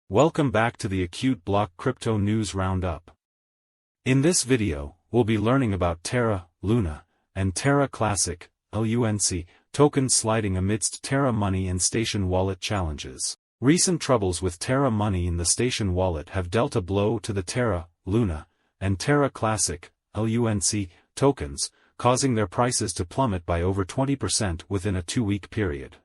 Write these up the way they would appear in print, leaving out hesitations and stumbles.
Welcome back to the Acute Block Crypto News Roundup. In this video, we'll be learning about Terra, Luna, and Terra Classic, LUNC, tokens sliding amidst Terra Money and Station wallet challenges. Recent troubles with Terra Money and the Station wallet have dealt a blow to the Terra, Luna, and Terra Classic, LUNC, tokens, causing their prices to plummet by over 20% within a 2-week period.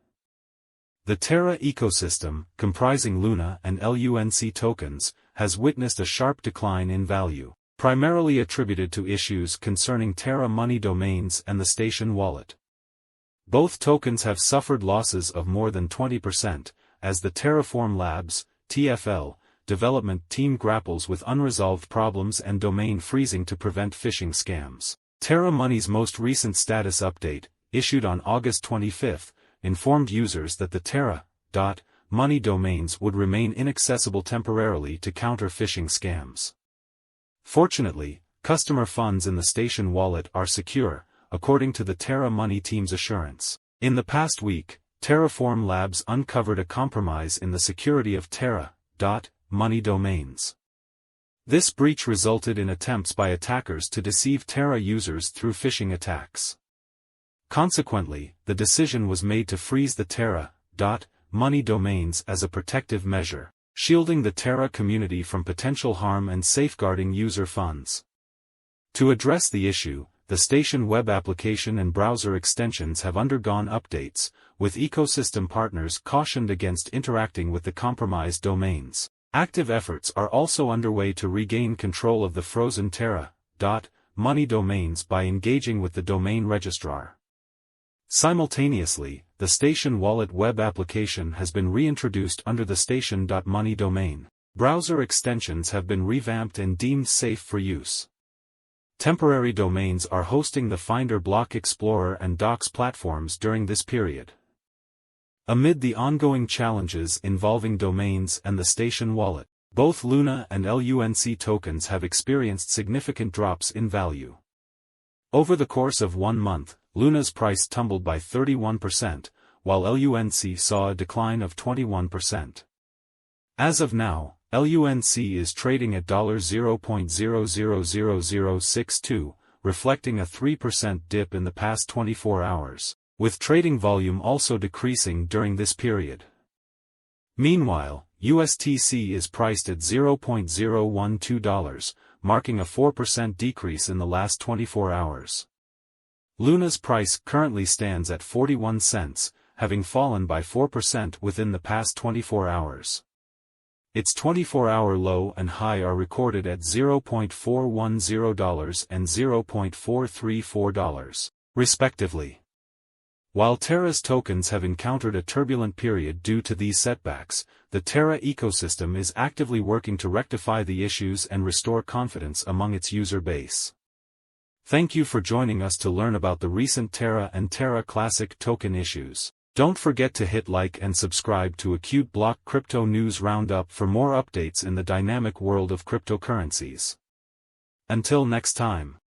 The Terra ecosystem, comprising Luna and LUNC tokens, has witnessed a sharp decline in value, primarily attributed to issues concerning Terra Money domains and the Station wallet. Both tokens have suffered losses of more than 20%, as the Terraform Labs, TFL, development team grapples with unresolved problems and domain freezing to prevent phishing scams. Terra Money's most recent status update, issued on August 25, informed users that the Terra.Money domains would remain inaccessible temporarily to counter phishing scams. Fortunately, customer funds in the Station wallet are secure, according to the Terra Money team's assurance. In the past week, Terraform Labs uncovered a compromise in the security of Terra.Money domains. This breach resulted in attempts by attackers to deceive Terra users through phishing attacks. Consequently, the decision was made to freeze the Terra.Money domains as a protective measure, shielding the Terra community from potential harm and safeguarding user funds. To address the issue, the Station web application and browser extensions have undergone updates, with ecosystem partners cautioned against interacting with the compromised domains. Active efforts are also underway to regain control of the frozen Terra.Money domains by engaging with the domain registrar. Simultaneously, the Station wallet web application has been reintroduced under the Station.Money domain. Browser extensions have been revamped and deemed safe for use. Temporary domains are hosting the Finder Block Explorer and Docs platforms during this period. Amid the ongoing challenges involving domains and the Station wallet, both Luna and LUNC tokens have experienced significant drops in value. Over the course of 1 month, Luna's price tumbled by 31%, while LUNC saw a decline of 21%. As of now, LUNC is trading at $0.000062, reflecting a 3% dip in the past 24 hours, with trading volume also decreasing during this period. Meanwhile, USTC is priced at $0.012, marking a 4% decrease in the last 24 hours. Luna's price currently stands at 41 cents, having fallen by 4% within the past 24 hours. Its 24-hour low and high are recorded at $0.410 and $0.434, respectively. While Terra's tokens have encountered a turbulent period due to these setbacks, the Terra ecosystem is actively working to rectify the issues and restore confidence among its user base. Thank you for joining us to learn about the recent Terra and Terra Classic token issues. Don't forget to hit like and subscribe to Acute Block Crypto News Roundup for more updates in the dynamic world of cryptocurrencies. Until next time.